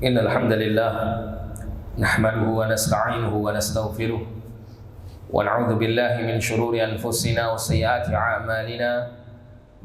Innal hamdalillah nahmaduhu wa nasta'inuhu wa nastaghfiruh wa na'udzu billahi min shururi anfusina wa sayyiati a'malina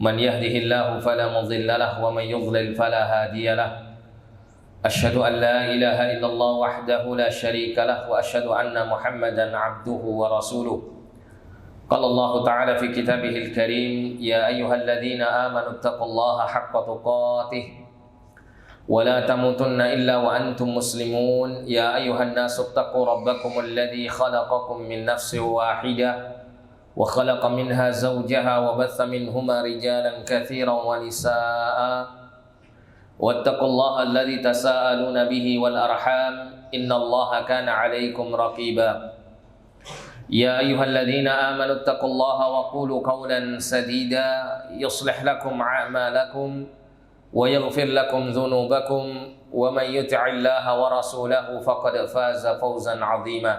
man yahdihillahu fala mudilla lahu wa man yudlil fala hadiya lahu asyhadu an la ilaha illallah wahdahu la syarika lahu wa asyhadu anna Muhammadan 'abduhu wa rasuluh. Qala Allah ta'ala fi kitabihil karim ya ayyuhalladzina amanu taqullaha haqqa tuqatih ولا تموتن إلا وأنتم مسلمون يا أيها الناس اتقوا ربكم الذي خلقكم من نفس واحدة وخلق منها زوجها وبث منهما رجالا كثيرا ونساء واتقوا الله الذي تساءلون به والأرحام إن الله كان عليكم رقيبا يا أيها الذين آمنوا اتقوا الله وقولوا قولا سديدا يصلح لكم أعمالكم ويغفر لكم ذنوبكم ومن يطع الله ورسوله فقد فاز فوزا عظيما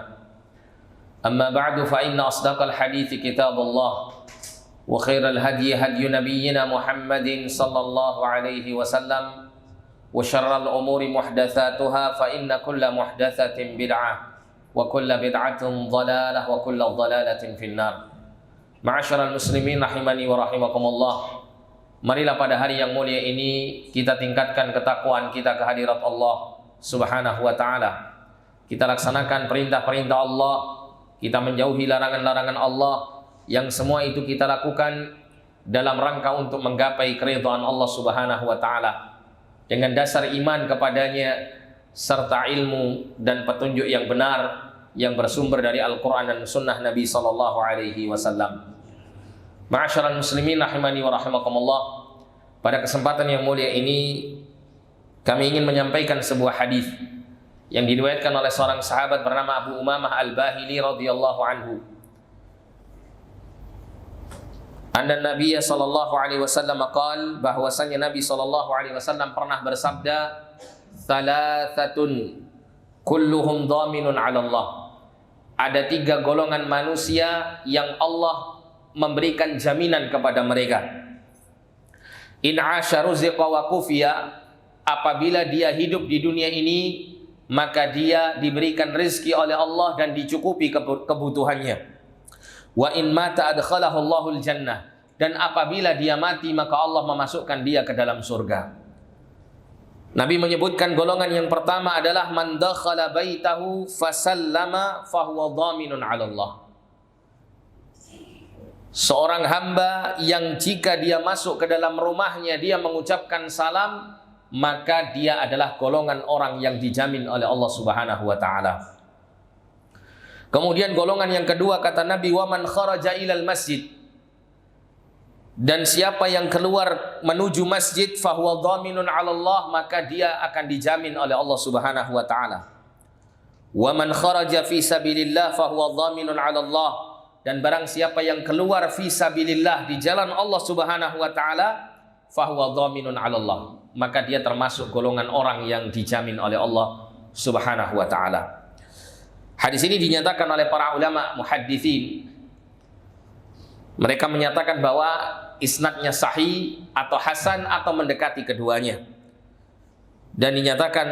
أما بعد فإن أصدق الحديث كتاب الله وخير الهدي هدي نبينا محمد صلى الله عليه وسلم وشر الأمور محدثاتها فإن كل محدثة بدعة وكل بدعة ضلالة وكل ضلالة في النار. معاشر المسلمين رحمني ورحمكم الله. Marilah pada hari yang mulia ini kita tingkatkan ketakwaan kita ke hadirat Allah Subhanahu wa ta'ala. Kita laksanakan perintah-perintah Allah, kita menjauhi larangan-larangan Allah, yang semua itu kita lakukan dalam rangka untuk menggapai keridhaan Allah Subhanahu wa ta'ala dengan dasar iman kepadanya serta ilmu dan petunjuk yang benar yang bersumber dari Al-Quran dan Sunnah Nabi sallallahu alaihi wasallam. Ma'asyiral muslimin rahimani wa rahimakumullah. Pada kesempatan yang mulia ini kami ingin menyampaikan sebuah hadis yang diriwayatkan oleh seorang sahabat bernama Abu Umamah Al-Bahili radhiyallahu anhu. Anna Nabi sallallahu alaihi wasallam qaal, bahwasanya Nabi sallallahu alaihi wasallam pernah bersabda, "Thalathatun kulluhum dhaminun 'ala Allah." Ada 3 golongan manusia yang Allah memberikan jaminan kepada mereka. In 'asha ruziqa wa kufiya, apabila dia hidup di dunia ini maka dia diberikan rezeki oleh Allah dan dicukupi kebutuhannya. Wa in mata adkhalahu Allahul jannah, dan apabila dia mati maka Allah memasukkan dia ke dalam surga. Nabi menyebutkan golongan yang pertama adalah man dakhala baitahu fasallama fahuwa dhaminun 'ala Allah. Seorang hamba yang jika dia masuk ke dalam rumahnya dia mengucapkan salam, maka dia adalah golongan orang yang dijamin oleh Allah Subhanahu wa ta'ala. Kemudian golongan yang kedua kata Nabi, wa man kharaja ilal masjid, dan siapa yang keluar menuju masjid fahuwa dhaminun 'ala Allah, maka dia akan dijamin oleh Allah Subhanahu wa ta'ala. Wa man kharaja fi sabilillah fahuwa dhaminun 'ala Allah, dan barang siapa yang keluar fi sabilillah di jalan Allah Subhanahu wa ta'ala fahuwa dhaminun 'ala Allah, maka dia termasuk golongan orang yang dijamin oleh Allah Subhanahu wa ta'ala. Hadis ini dinyatakan oleh para ulama muhadditsin. Mereka menyatakan bahwa isnadnya sahih atau hasan atau mendekati keduanya. Dan dinyatakan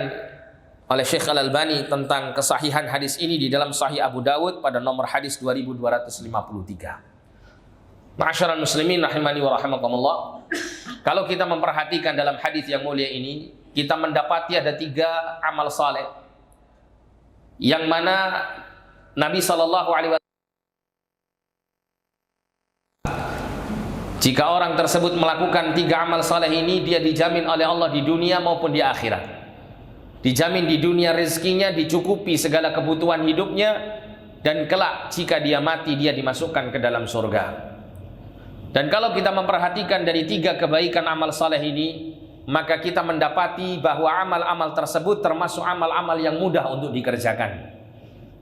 oleh Syekh Al-Albani tentang kesahihan hadis ini di dalam Sahih Abu Dawud pada nomor hadis 2253. Ma'asyiral muslimin rahimani wa rahimakumullah. Kalau kita memperhatikan dalam hadis yang mulia ini, kita mendapati ada 3 amal saleh yang mana Nabi sallallahu alaihi wasallam, jika orang tersebut melakukan 3 amal saleh ini, dia dijamin oleh Allah di dunia maupun di akhirat. Dijamin di dunia rezekinya, dicukupi segala kebutuhan hidupnya, dan kelak jika dia mati dia dimasukkan ke dalam surga. Dan kalau kita memperhatikan dari 3 kebaikan amal saleh ini, maka kita mendapati bahwa amal-amal tersebut termasuk amal-amal yang mudah untuk dikerjakan.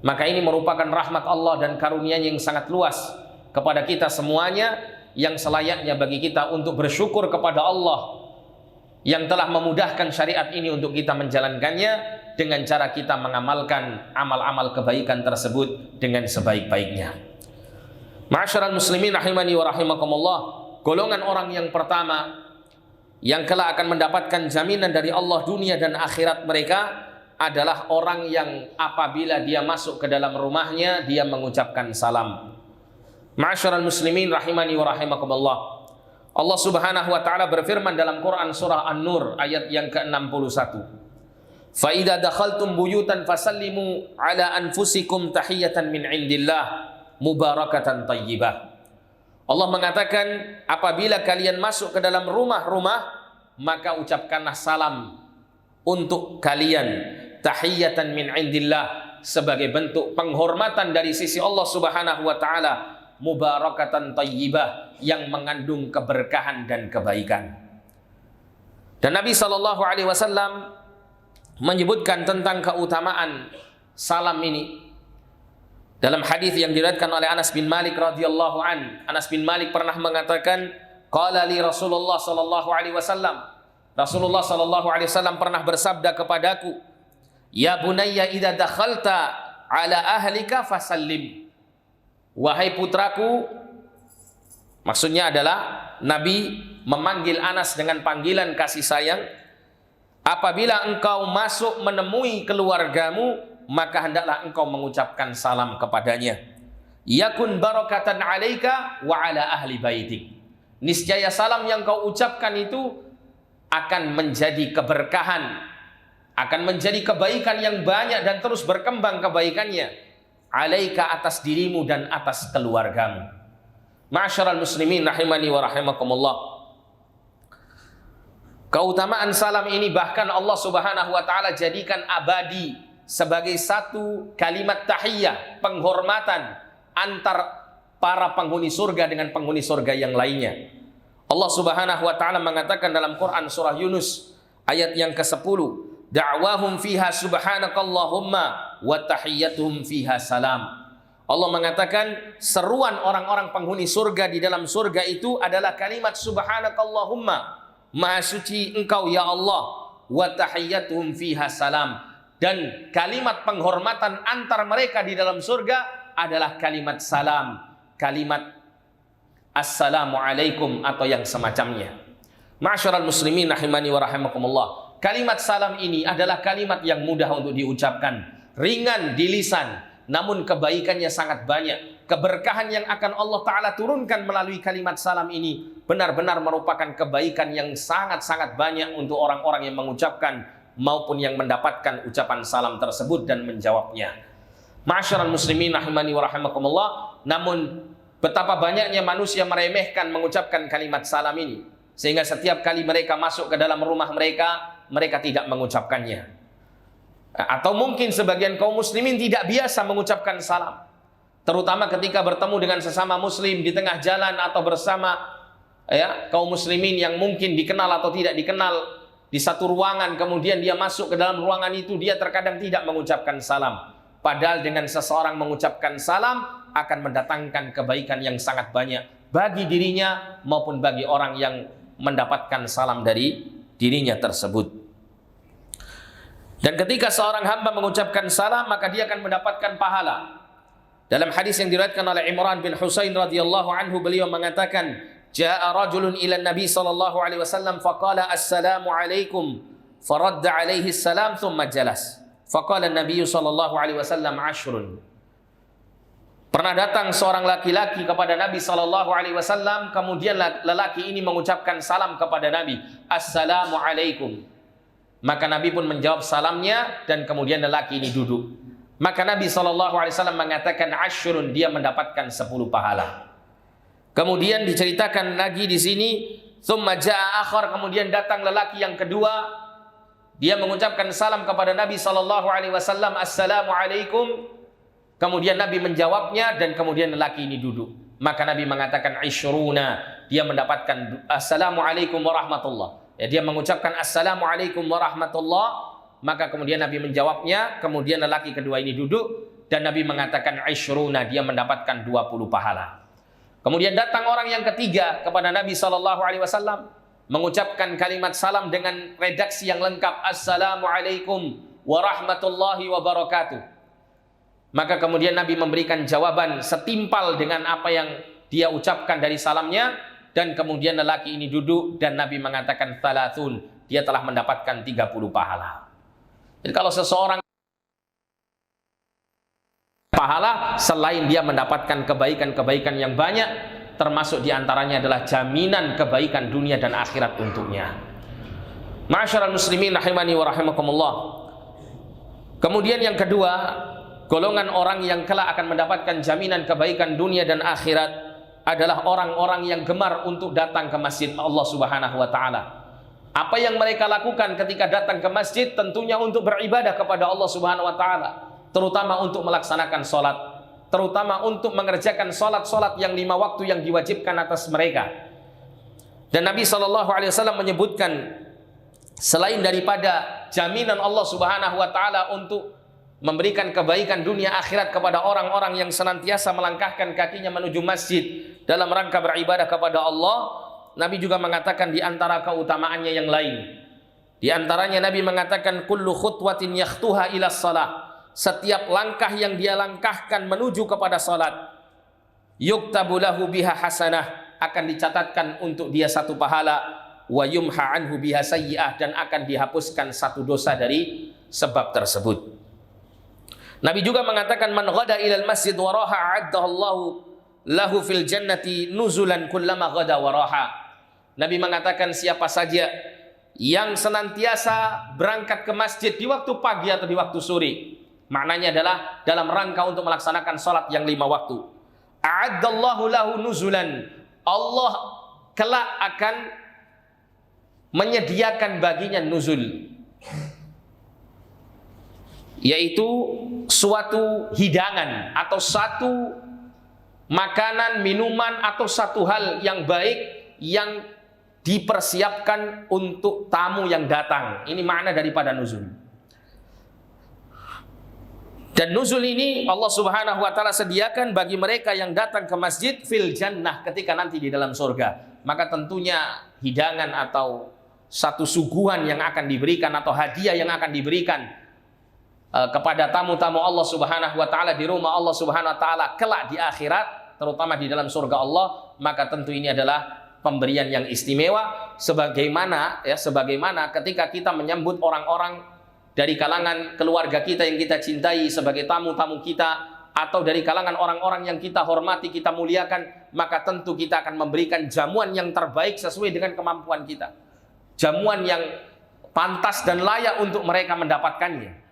Maka ini merupakan rahmat Allah dan karunia-Nya yang sangat luas kepada kita semuanya, yang selayaknya bagi kita untuk bersyukur kepada Allah yang telah memudahkan syariat ini untuk kita menjalankannya dengan cara kita mengamalkan amal-amal kebaikan tersebut dengan sebaik-baiknya. Ma'asyiral muslimin rahimani wa rahimakumullah. Golongan orang yang pertama yang kelak akan mendapatkan jaminan dari Allah dunia dan akhirat mereka adalah orang yang apabila dia masuk ke dalam rumahnya dia mengucapkan salam. Ma'asyiral muslimin rahimani wa rahimakumullah. Allah Subhanahu wa taala berfirman dalam Quran surah An-Nur ayat yang ke-61. Fa idza dakhaltum buyutan fasallimu ala anfusikum tahiyatan min indillah mubarakatan thayyibah. Allah mengatakan, apabila kalian masuk ke dalam rumah-rumah, maka ucapkanlah salam untuk kalian, tahiyatan min indillah, sebagai bentuk penghormatan dari sisi Allah Subhanahu wa taala, mubarakatan thayyibah, yang mengandung keberkahan dan kebaikan. Dan Nabi sallallahu alaihi wasallam menyebutkan tentang keutamaan salam ini dalam hadis yang diriwayatkan oleh Anas bin Malik radhiyallahu an. Anas bin Malik pernah mengatakan, qala li Rasulullah sallallahu alaihi wasallam. Rasulullah sallallahu alaihi wasallam pernah bersabda kepadaku, ya bunayya idza dakhalta ala ahlika fasallim. Wahai putraku, maksudnya adalah Nabi memanggil Anas dengan panggilan kasih sayang. Apabila engkau masuk menemui keluargamu, maka hendaklah engkau mengucapkan salam kepadanya. Yakun barakatan alaika wa ala ahli baitik. Niscaya salam yang kau ucapkan itu akan menjadi keberkahan, akan menjadi kebaikan yang banyak dan terus berkembang kebaikannya. Alaika, atas dirimu dan atas keluargamu. Ma'asyiral muslimin rahimani wa rahimakumullah. Keutamaan salam ini bahkan Allah Subhanahu wa taala jadikan abadi sebagai satu kalimat tahiyah, penghormatan antar para penghuni surga dengan penghuni surga yang lainnya. Allah Subhanahu wa taala mengatakan dalam Quran surah Yunus ayat yang ke-10, da'wahum fiha subhanakallahumma wa tahiyyatuhum fiha salam. Allah mengatakan seruan orang-orang penghuni surga di dalam surga itu adalah kalimat subhanakallahumma, maha suci engkau ya Allah, wa tahiyyatuhum fiha salam. Dan kalimat penghormatan antar mereka di dalam surga adalah kalimat salam, kalimat assalamualaikum atau yang semacamnya. Ma'asyiral muslimin rahimani wa rahimakumullah. Kalimat salam ini adalah kalimat yang mudah untuk diucapkan, ringan di lisan, namun kebaikannya sangat banyak. Keberkahan yang akan Allah Ta'ala turunkan melalui kalimat salam ini benar-benar merupakan kebaikan yang sangat-sangat banyak untuk orang-orang yang mengucapkan maupun yang mendapatkan ucapan salam tersebut dan menjawabnya. Ma'asyiral muslimin rahimani wa rahimakumullah. Namun betapa banyaknya manusia meremehkan mengucapkan kalimat salam ini, sehingga setiap kali mereka masuk ke dalam rumah mereka, mereka tidak mengucapkannya. Atau mungkin sebagian kaum muslimin tidak biasa mengucapkan salam, terutama ketika bertemu dengan sesama muslim di tengah jalan atau bersama kaum muslimin yang mungkin dikenal atau tidak dikenal di satu ruangan, kemudian dia masuk ke dalam ruangan itu, dia terkadang tidak mengucapkan salam. Padahal dengan seseorang mengucapkan salam akan mendatangkan kebaikan yang sangat banyak bagi dirinya maupun bagi orang yang mendapatkan salam dari dirinya tersebut. Dan ketika seorang hamba mengucapkan salam, maka dia akan mendapatkan pahala. Dalam hadis yang diriwayatkan oleh Imran bin Husain radhiyallahu anhu, beliau mengatakan, Ja'a rajulun ila Nabi sallallahu alaihi wasallam faqala assalamu alaikum faradda alaihi salam thumma jalas. Faqala Nabi sallallahu alaihi wasallam ashrun. Pernah datang seorang laki-laki kepada Nabi sallallahu alaihi wasallam, kemudian lelaki ini mengucapkan salam kepada Nabi, assalamu alaikum. Maka Nabi pun menjawab salamnya dan kemudian lelaki ini duduk. Maka Nabi sallallahu alaihi wasallam mengatakan ashrun, dia mendapatkan 10 pahala. Kemudian diceritakan lagi di sini, tsumma jaa akhar, kemudian datang lelaki yang kedua, dia mengucapkan salam kepada Nabi sallallahu alaihi wasallam, assalamu alaikum. Kemudian Nabi menjawabnya dan kemudian lelaki ini duduk. Maka Nabi mengatakan isyruna, dia mendapatkan assalamu alaikum warahmatullah. Ya, dia mengucapkan assalamu alaikum warahmatullah, maka kemudian Nabi menjawabnya, kemudian lelaki kedua ini duduk dan Nabi mengatakan isyruna, dia mendapatkan 20 pahala. Kemudian datang orang yang ketiga kepada Nabi SAW, mengucapkan kalimat salam dengan redaksi yang lengkap, assalamualaikum warahmatullahi wabarakatuh. Maka kemudian Nabi memberikan jawaban setimpal dengan apa yang dia ucapkan dari salamnya. dan kemudian lelaki ini duduk dan Nabi mengatakan thalathun, dia telah mendapatkan 30 pahala. Jadi kalau seseorang pahala selain dia mendapatkan kebaikan-kebaikan yang banyak, termasuk diantaranya adalah jaminan kebaikan dunia dan akhirat untuknya. Ma'asyiral muslimin rahimani wa rahimakumullah. Kemudian yang kedua, golongan orang yang kelak akan mendapatkan jaminan kebaikan dunia dan akhirat adalah orang-orang yang gemar untuk datang ke masjid Allah Subhanahu wa taala. Apa yang mereka lakukan ketika datang ke masjid? Tentunya untuk beribadah kepada Allah Subhanahu wa taala, terutama untuk melaksanakan sholat, terutama untuk mengerjakan sholat-sholat yang 5 waktu yang diwajibkan atas mereka. Dan Nabi SAW menyebutkan, selain daripada jaminan Allah Subhanahu wa taala untuk memberikan kebaikan dunia akhirat kepada orang-orang yang senantiasa melangkahkan kakinya menuju masjid dalam rangka beribadah kepada Allah, Nabi juga mengatakan di antara keutamaannya yang lain. Di antaranya Nabi mengatakan kullu khutwatin yakhtuha ila shalah, setiap langkah yang dia langkahkan menuju kepada salat, yuktabu lahu biha hasanah, akan dicatatkan untuk dia 1 pahala, wa yumha anhu biha sayyi'ah, dan akan dihapuskan 1 dosa dari sebab tersebut. Nabi juga mengatakan man ghada ilal masjid wa raha a'addahallahu lahu fil jannati nuzulan kullama ghada wa raha. Nabi mengatakan siapa saja yang senantiasa berangkat ke masjid di waktu pagi atau di waktu sore, maknanya adalah dalam rangka untuk melaksanakan salat yang 5 waktu, a'addallahu lahu nuzulan, Allah kelak akan menyediakan baginya nuzul, yaitu suatu hidangan atau satu makanan, minuman, atau satu hal yang baik yang dipersiapkan untuk tamu yang datang. Ini makna daripada nuzul. Dan nuzul ini Allah Subhanahu wa taala sediakan bagi mereka yang datang ke masjid fil jannah, ketika nanti di dalam surga. Maka tentunya hidangan atau satu suguhan yang akan diberikan atau hadiah yang akan diberikan kepada tamu-tamu Allah Subhanahu wa taala di rumah Allah Subhanahu wa taala kelak di akhirat, terutama di dalam surga Allah, maka tentu ini adalah pemberian yang istimewa, sebagaimana ketika kita menyambut orang-orang dari kalangan keluarga kita yang kita cintai sebagai tamu-tamu kita, atau dari kalangan orang-orang yang kita hormati, kita muliakan, maka tentu kita akan memberikan jamuan yang terbaik sesuai dengan kemampuan kita, jamuan yang pantas dan layak untuk mereka mendapatkannya.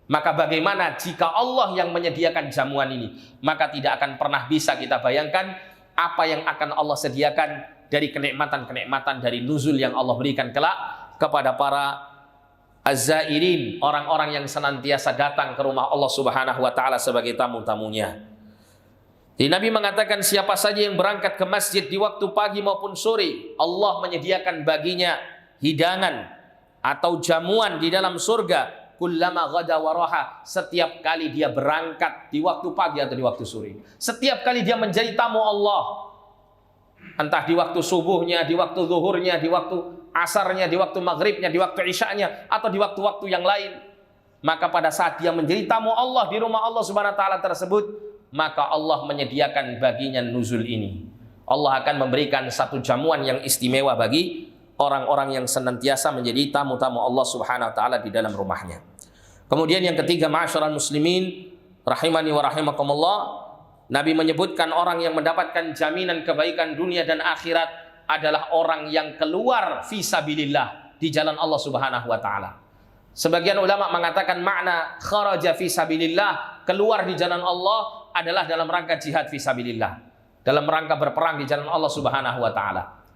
Maka bagaimana jika Allah yang menyediakan jamuan ini? Maka tidak akan pernah bisa kita bayangkan apa yang akan Allah sediakan dari kenikmatan-kenikmatan dari nuzul yang Allah berikan kelak kepada para az-zairin, orang-orang yang senantiasa datang ke rumah Allah Subhanahu wa taala sebagai tamu-tamunya. Jadi Nabi mengatakan siapa saja yang berangkat ke masjid di waktu pagi maupun sore, Allah menyediakan baginya hidangan atau jamuan di dalam surga. Kullama ghada wa raha, setiap kali dia berangkat di waktu pagi atau di waktu sore, setiap kali dia menjadi tamu Allah, entah di waktu subuhnya, di waktu zuhurnya, di waktu asarnya, di waktu maghribnya, di waktu isya'nya, atau di waktu-waktu yang lain, maka pada saat dia menjadi tamu Allah di rumah Allah Subhanahu wa taala tersebut, maka Allah menyediakan baginya nuzul ini. Allah akan memberikan satu jamuan yang istimewa bagi orang-orang yang senantiasa menjadi tamu-tamu Allah Subhanahu wa taala di dalam rumahnya. Kemudian yang ketiga, ma'asyiral muslimin rahimani wa rahimakumullah, Nabi menyebutkan orang yang mendapatkan jaminan kebaikan dunia dan akhirat adalah orang yang keluar fi sabilillah, di jalan Allah Subhanahu wa taala. Sebagian ulama mengatakan makna kharaja fi sabilillah, keluar di jalan Allah, adalah dalam rangka jihad fi sabilillah, dalam rangka berperang di jalan Allah Subhanahu wa taala.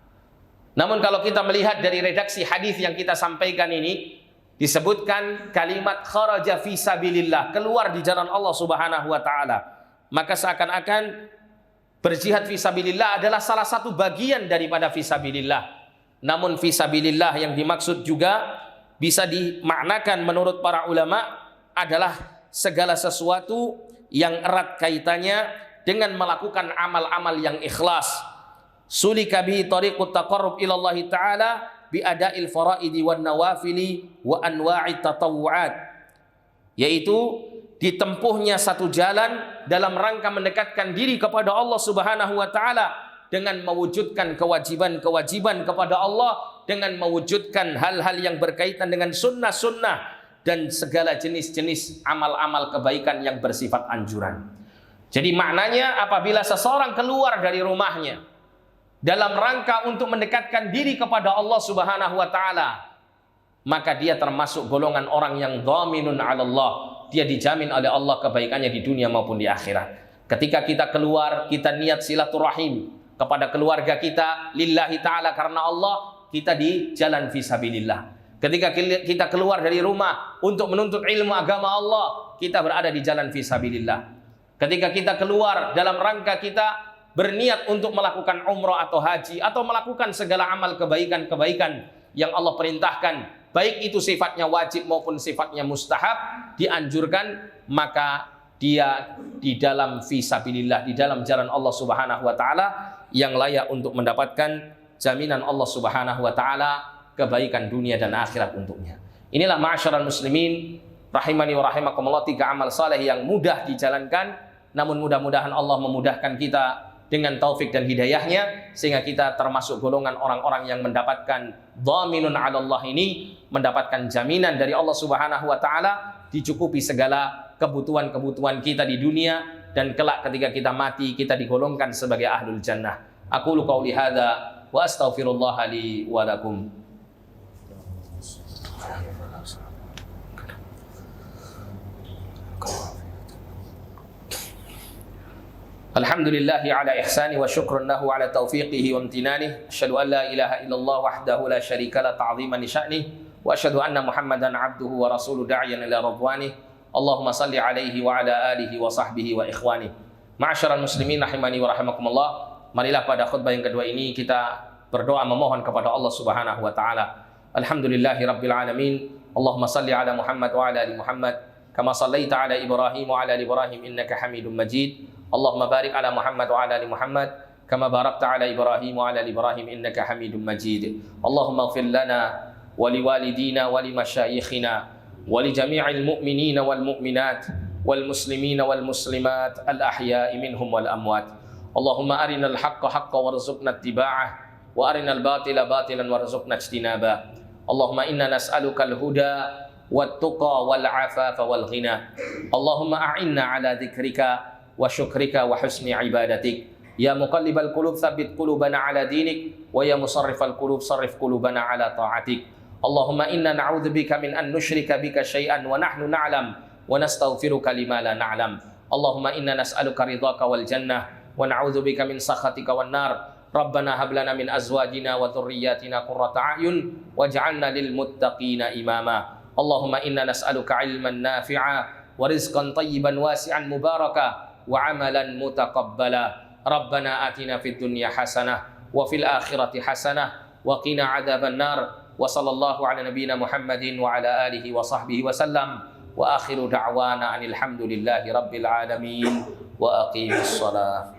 Namun kalau kita melihat dari redaksi hadis yang kita sampaikan ini, disebutkan kalimat kharaja fi sabilillah, keluar di jalan Allah Subhanahu wa taala, maka seakan-akan berjihad fi sabilillah adalah salah satu bagian daripada fi sabilillah. Namun fi sabilillah yang dimaksud juga bisa dimaknakan menurut para ulama adalah segala sesuatu yang erat kaitannya dengan melakukan amal-amal yang ikhlas. Sulika bihi tariqut taqarrub ila Allah taala bi ada'il faraidi wan nawafili wa anwa'it tatawu'at, yaitu ditempuhnya satu jalan dalam rangka mendekatkan diri kepada Allah Subhanahu wa taala dengan mewujudkan kewajiban-kewajiban kepada Allah, dengan mewujudkan hal-hal yang berkaitan dengan sunnah-sunnah dan segala jenis-jenis amal-amal kebaikan yang bersifat anjuran. Jadi maknanya apabila seseorang keluar dari rumahnya dalam rangka untuk mendekatkan diri kepada Allah Subhanahu wa taala, maka dia termasuk golongan orang yang dhaminun 'ala Allah. Dia dijamin oleh Allah kebaikannya di dunia maupun di akhirat. Ketika kita keluar, kita niat silaturahim kepada keluarga kita lillahi ta'ala karena Allah, kita di jalan fisabilillah. Ketika kita keluar dari rumah untuk menuntut ilmu agama Allah, kita berada di jalan fisabilillah. Ketika kita keluar dalam rangka kita berniat untuk melakukan umrah atau haji atau melakukan segala amal kebaikan-kebaikan yang Allah perintahkan, baik itu sifatnya wajib maupun sifatnya mustahab, dianjurkan, maka dia di dalam fisabilillah, di dalam jalan Allah Subhanahu wa taala yang layak untuk mendapatkan jaminan Allah Subhanahu wa taala kebaikan dunia dan akhirat untuknya. Inilah ma'asyiral muslimin rahimani wa rahimakumullah, 3 amal saleh yang mudah dijalankan, namun mudah-mudahan Allah memudahkan kita dengan taufik dan hidayahnya sehingga kita termasuk golongan orang-orang yang mendapatkan dhaminun 'ala Allah ini, mendapatkan jaminan dari Allah Subhanahu wa taala, dicukupi segala kebutuhan-kebutuhan kita di dunia, dan kelak ketika kita mati kita digolongkan sebagai ahlul jannah. Aqulu qauli hadza wa astaghfirullah li wa lakum. Alhamdulillahi ala ihsani wa syukrun lahu ala taufiqihi wa amtinanihi. Asyhadu an la ilaha illallah wahdahu la syarika la ta'ziman li sya'nihi wa asyhadu anna Muhammadan abduhu wa rasuluhu da'iyan ila ridwanihi. Allahumma salli alaihi wa ala alihi wa sahbihi wa ikhwani. Ma'asyiral muslimin rahimani wa rahimakumullah. Marilah pada khutbah yang kedua ini kita berdoa memohon kepada Allah Subhanahu wa taala. Alhamdulillahi rabbil alamin. Allahumma salli ala Muhammad wa ala ali Muhammad kama sallaita ala Ibrahim wa ala ali Ibrahim innaka Hamidum Majid. Allahumma barik ala Muhammad wa ala ali Muhammad kama barakta ala Ibrahim wa ala ali Ibrahim innaka Hamidum Majid. Allahumma ighfir lana wa liwalidina wa limasyayikhina ولجميع المؤمنين والمؤمنات والمسلمين والمسلمات الأحياء منهم والأموات. اللهم أرنا الحق حقا وارزقنا اتباعه وأرنا الباطل باطلا وارزقنا اجتنابه. اللهم إنا نسألك الهدى والتقى والعفاف والغنى. اللهم أعنا على ذكرك وشكرك وحسن عبادتك. يا مقلب القلوب ثبت قلوبنا على دينك ويا مصرف القلوب صرف قلوبنا على طاعتك. Allahumma inna na'udzubika min an nusyrika bika syai'an wa nahnu na'lam wa nastaghfiruka lima la na'lam. Allahumma inna nas'aluka ridhaka wal jannah wa na'udzubika min sakhatika wan nar. Rabbana hab lana min azwajina wa dhurriyyatina qurrata a'yun waj'alna lil muttaqina imama. Allahumma inna nas'aluka 'ilman nafi'a wa rizqan tayyiban wasi'an mubaraka wa 'amalan mutaqabbala. Rabbana atina fid dunya hasanah wa fil akhirati hasanah wa qina 'adzaban nar. Wa sallallahu ala nabiyyina Muhammadin wa ala alihi wa sahbihi wa sallam. Wa akhiru da'wana anil hamdulillahi rabbil alamin. Wa aqimus shalah.